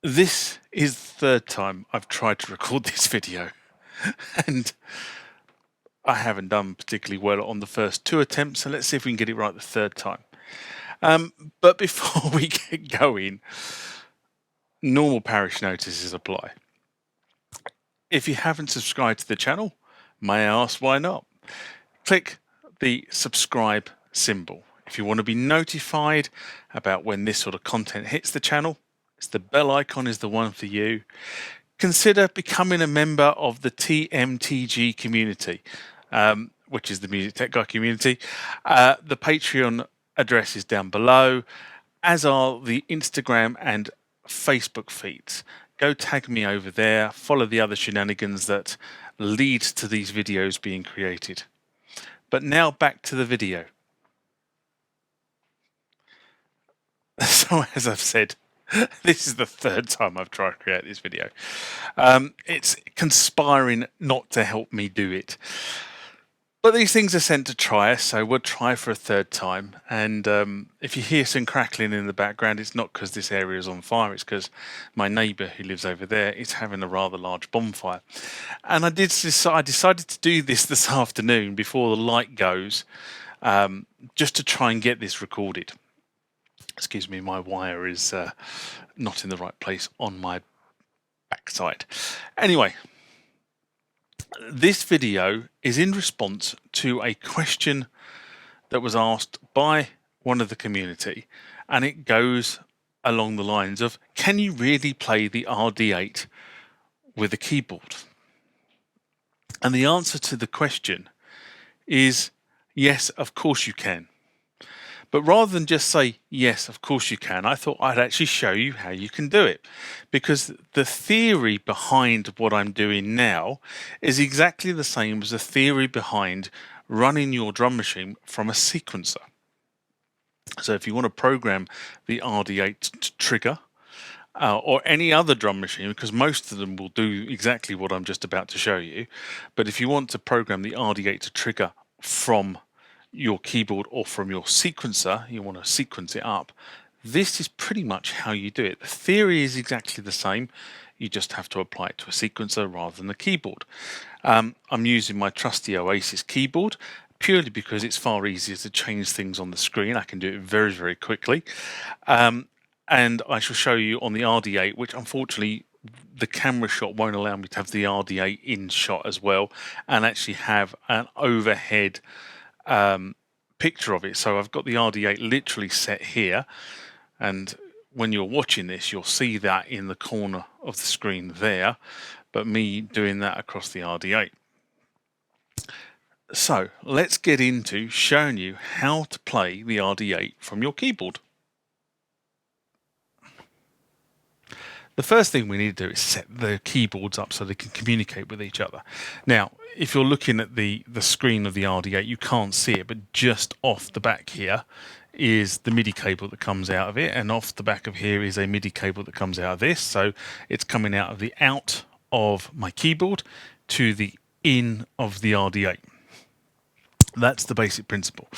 This is the third time I've tried to record this video, and I haven't done particularly well on the first two attempts, so let's see if we can get it right the third time. But before we get going, normal parish notices apply. If you haven't subscribed to the channel, may I ask why not? Click the subscribe symbol. If you want to be notified about when this sort of content hits the channel, the bell icon is the one for you. Consider becoming a member of the TMTG community, which is the Music Tech Guy community. The Patreon address is down below, as are the Instagram and Facebook feeds. Go tag me over there, follow the other shenanigans that lead to these videos being created. But now back to the video. So as I've said, this is the third time I've tried to create this video. It's conspiring not to help me do it. But these things are sent to try us, so we'll try for a third time. And if you hear some crackling in the background, it's not because this area is on fire, it's because my neighbour who lives over there is having a rather large bonfire. And I decided to do this afternoon before the light goes, just to try and get this recorded. Excuse me, my wire is not in the right place on my backside. Anyway, this video is in response to a question that was asked by one of the community, and it goes along the lines of, can you really play the RD-8 with a keyboard? And the answer to the question is yes, of course you can. But rather than just say, yes, of course you can, I thought I'd actually show you how you can do it. Because the theory behind what I'm doing now is exactly the same as the theory behind running your drum machine from a sequencer. So if you want to program the RD-8 to trigger, or any other drum machine, because most of them will do exactly what I'm just about to show you, but if you want to program the RD-8 to trigger from your keyboard or from your sequencer, you want to sequence it up, this is pretty much how you do it. The theory is exactly the same, you just have to apply it to a sequencer rather than a keyboard. I'm using my trusty Oasis keyboard purely because it's far easier to change things on the screen. I can do it very, very quickly. And I shall show you on the RD-8, which unfortunately the camera shot won't allow me to have the RD-8 in shot as well and actually have an overhead picture of it. So I've got the RD-8 literally set here, and when you're watching this you'll see that in the corner of the screen there, but me doing that across the RD-8. So let's get into showing you how to play the RD-8 from your keyboard. The first thing we need to do is set the keyboards up so they can communicate with each other. Now, if you're looking at the screen of the RD-8, you can't see it, but just off the back here is the MIDI cable that comes out of it, and off the back of here is a MIDI cable that comes out of this. So it's coming out of the out of my keyboard to the in of the RD-8. That's the basic principle.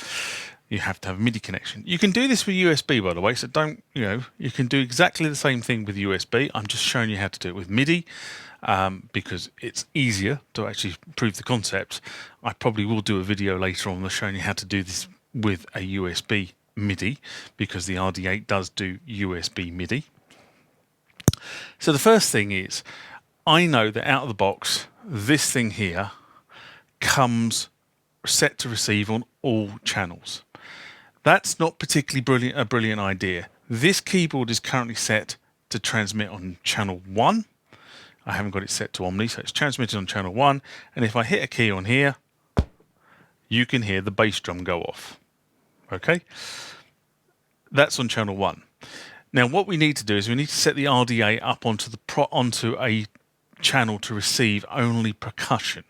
You have to have a MIDI connection. You can do this with USB, by the way, so don't, you can do exactly the same thing with USB. I'm just showing you how to do it with MIDI because it's easier to actually prove the concept. I probably will do a video later on showing you how to do this with a USB MIDI because the RD-8 does do USB MIDI. So the first thing is, I know that out of the box, this thing here comes set to receive on all channels. That's not particularly a brilliant idea. This keyboard is currently set to transmit on channel 1. I haven't got it set to Omni, so it's transmitted on channel 1. And if I hit a key on here, you can hear the bass drum go off. Okay? That's on channel 1. Now what we need to do is we need to set the RD-8 up onto a channel to receive only percussion.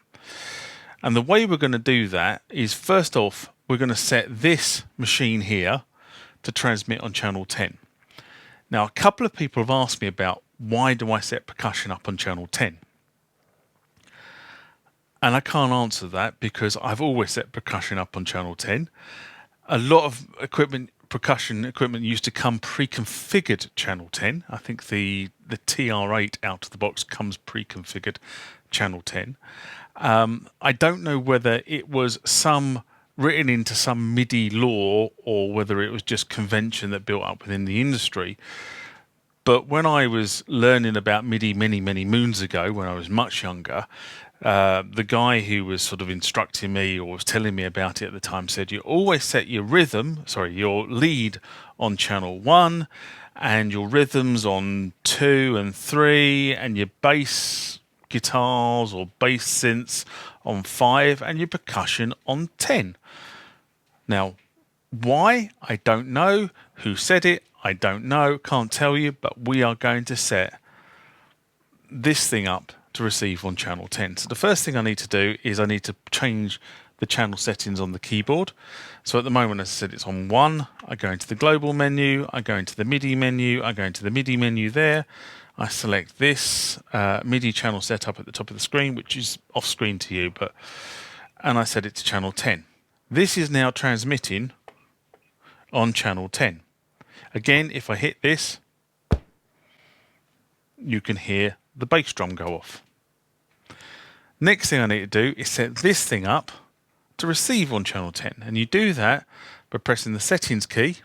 And the way we're going to do that is, first off, we're going to set this machine here to transmit on channel 10. Now, a couple of people have asked me about why do I set percussion up on channel 10? And I can't answer that because I've always set percussion up on channel 10. A lot of equipment percussion equipment used to come pre-configured channel 10. I think the TR-8 out of the box comes pre-configured channel 10. I don't know whether it was some written into some MIDI law or whether it was just convention that built up within the industry. But when I was learning about MIDI many, many moons ago, when I was much younger, the guy who was sort of instructing me or was telling me about it at the time said you always set your your lead on channel 1 and your rhythms on 2 and 3 and your bass guitars or bass synths on 5 and your percussion on 10. Now, why? I don't know. Who said it? I don't know. Can't tell you, but we are going to set this thing up to receive on channel 10. So the first thing I need to do is I need to change the channel settings on the keyboard. So at the moment, as I said, it's on 1. I go into the global menu, I go into the MIDI menu, I go into the MIDI menu there. I select this MIDI channel setup at the top of the screen, which is off screen to you, and I set it to channel 10. This is now transmitting on channel 10. Again, if I hit this, you can hear the bass drum go off. Next thing I need to do is set this thing up to receive on channel 10. And you do that by pressing the settings key.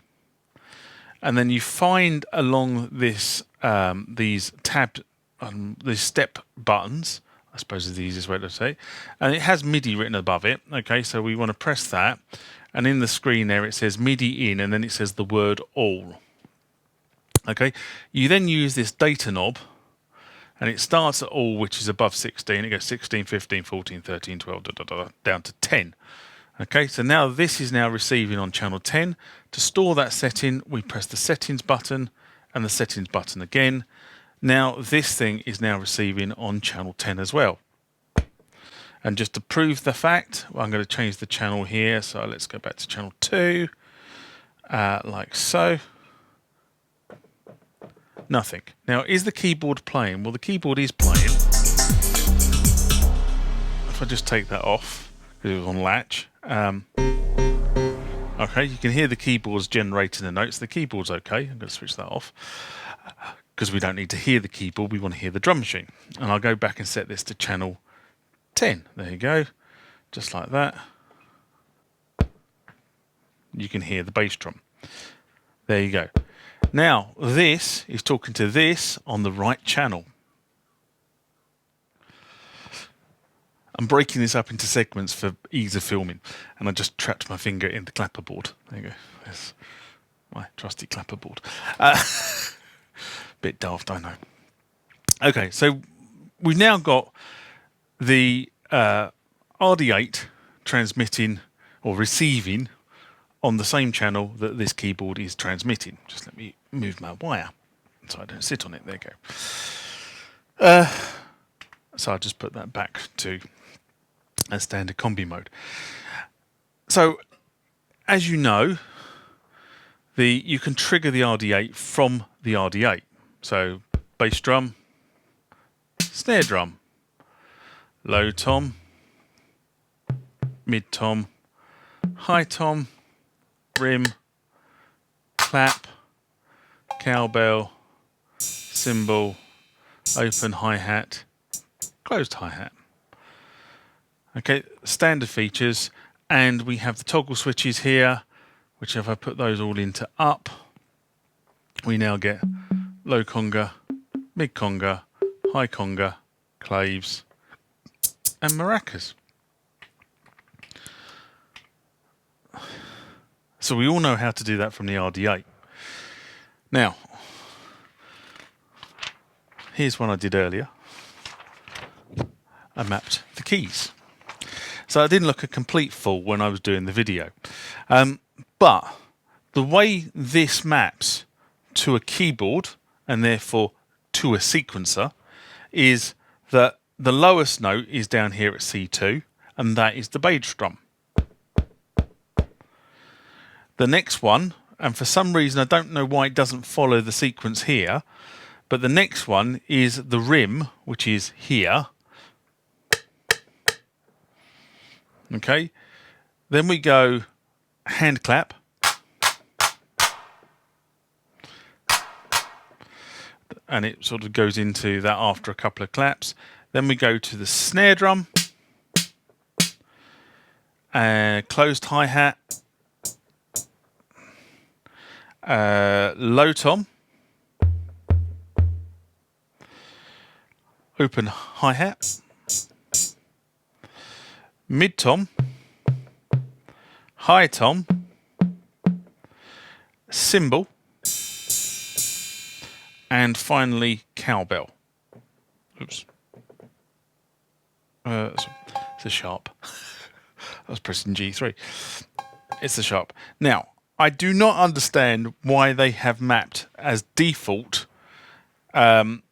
And then you find along this these step buttons, I suppose is the easiest way to say it. And it has MIDI written above it. Okay, so we want to press that. And in the screen there it says MIDI in and then it says the word all. Okay, you then use this data knob and it starts at all, which is above 16. It goes 16, 15, 14, 13, 12, down to 10. Okay, so now this is now receiving on channel 10. To store that setting, we press the settings button and the settings button again. Now this thing is now receiving on channel 10 as well. And just to prove the fact, I'm going to change the channel here. So let's go back to channel 2, like so. Nothing. Now, is the keyboard playing? Well, the keyboard is playing. If I just take that off, because it was on latch. Okay, you can hear the keyboard's generating the notes. The keyboard's okay. I'm going to switch that off because we don't need to hear the keyboard. We want to hear the drum machine. And I'll go back and set this to channel 10. There you go. Just like that. You can hear the bass drum. There you go. Now, this is talking to this on the right channel. I'm breaking this up into segments for ease of filming, and I just trapped my finger in the clapperboard. There you go. There's my trusty clapperboard. Bit daft, I know. Okay, so we've now got the RD-8 transmitting or receiving on the same channel that this keyboard is transmitting. Just let me move my wire so I don't sit on it. There you go. So I'll just put that back to a standard combi mode. So, as you know, you can trigger the RD-8 from the RD-8. So, bass drum, snare drum, low tom, mid tom, high tom, rim, clap, cowbell, cymbal, open hi-hat, closed hi-hat. Okay, standard features, and we have the toggle switches here, which if I put those all into up, we now get low conga, mid conga, high conga, claves, and maracas. So we all know how to do that from the RD-8. Now, here's one I did earlier. I mapped the keys. So I didn't look a complete fool when I was doing the video. But the way this maps to a keyboard, and therefore to a sequencer, is that the lowest note is down here at C2, and that is the bass drum. The next one, and for some reason I don't know why it doesn't follow the sequence here, but the next one is the rim, which is here. Okay, then we go hand clap, and it sort of goes into that after a couple of claps. Then we go to the snare drum, closed hi-hat, low tom, open hi-hat, mid tom, high tom, cymbal, and finally cowbell. Oops. It's a sharp. I was pressing G3. It's the sharp. Now, I do not understand why they have mapped as default C2,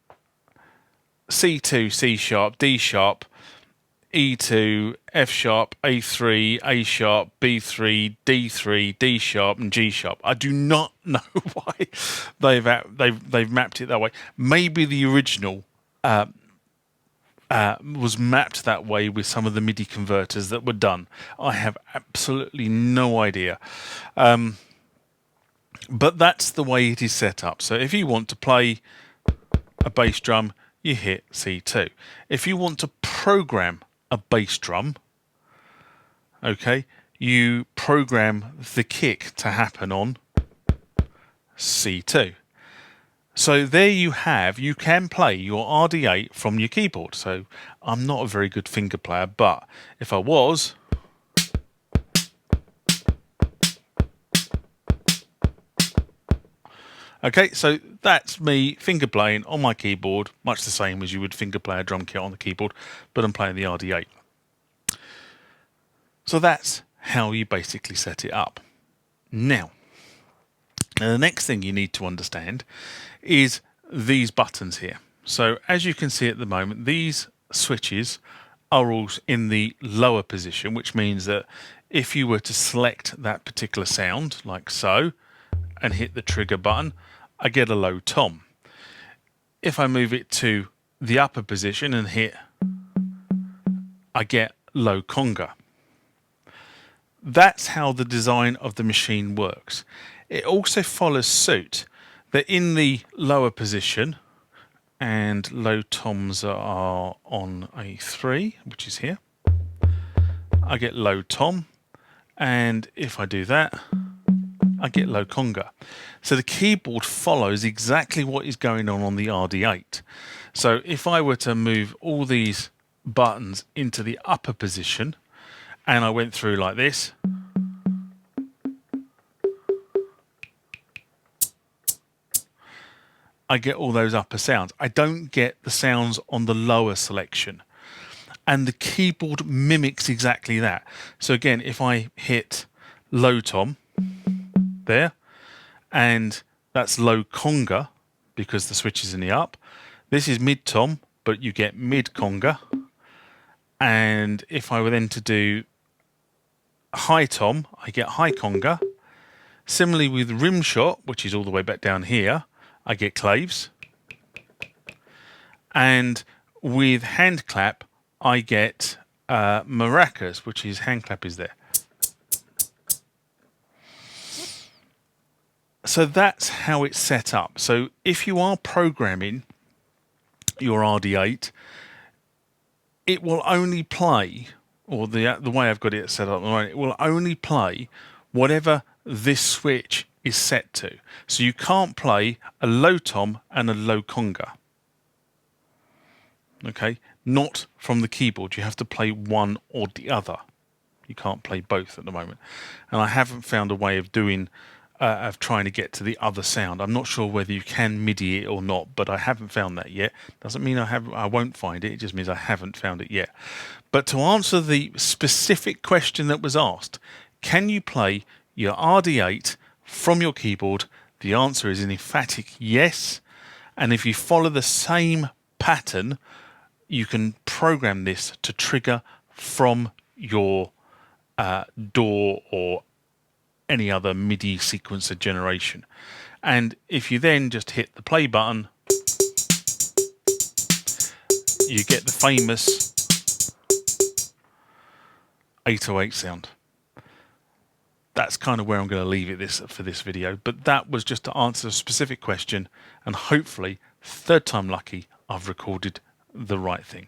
C sharp, D sharp, E2, F sharp, A3, A sharp, B3, D3, D sharp, and G sharp. I do not know why they've mapped it that way. Maybe the original was mapped that way with some of the MIDI converters that were done. I have absolutely no idea. But that's the way it is set up. So if you want to play a bass drum, you hit C2. If you want to program a bass drum, okay, you program the kick to happen on C2. So there you can play your RD-8 from your keyboard. So I'm not a very good finger player, but if I was, okay, so that's me finger playing on my keyboard, much the same as you would finger play a drum kit on the keyboard, but I'm playing the RD-8. So that's how you basically set it up. Now, the next thing you need to understand is these buttons here. So as you can see at the moment, these switches are all in the lower position, which means that if you were to select that particular sound, like so, and hit the trigger button, I get a low tom. If I move it to the upper position and hit, I get low conga. That's how the design of the machine works. It also follows suit that in the lower position, and low toms are on A3, which is here, I get low tom, and if I do that, I get low conga. So the keyboard follows exactly what is going on the RD-8. So if I were to move all these buttons into the upper position, and I went through like this, I get all those upper sounds. I don't get the sounds on the lower selection. And the keyboard mimics exactly that. So again, if I hit low tom there, and that's low conga because the switch is in the up. This is mid tom, but you get mid conga. And if I were then to do high tom, I get high conga. Similarly with rim shot, which is all the way back down here, I get claves. And with hand clap, I get maracas, which is hand clap is there. So that's how it's set up. So if you are programming your RD-8, it will only play, or the way I've got it set up, it will only play whatever this switch is set to. So you can't play a low tom and a low conga. Okay, not from the keyboard. You have to play one or the other. You can't play both at the moment. And I haven't found a way of doing of trying to get to the other sound. I'm not sure whether you can MIDI it or not, but I haven't found that yet. Doesn't mean I won't find it. It just means I haven't found it yet. But to answer the specific question that was asked, can you play your RD-8 from your keyboard? The answer is an emphatic yes. And if you follow the same pattern, you can program this to trigger from your DAW or any other MIDI sequencer generation. And if you then just hit the play button, you get the famous 808 sound. that's kind of where I'm going to leave it for this video. But that was just to answer a specific question, and hopefully, third time lucky, I've recorded the right thing.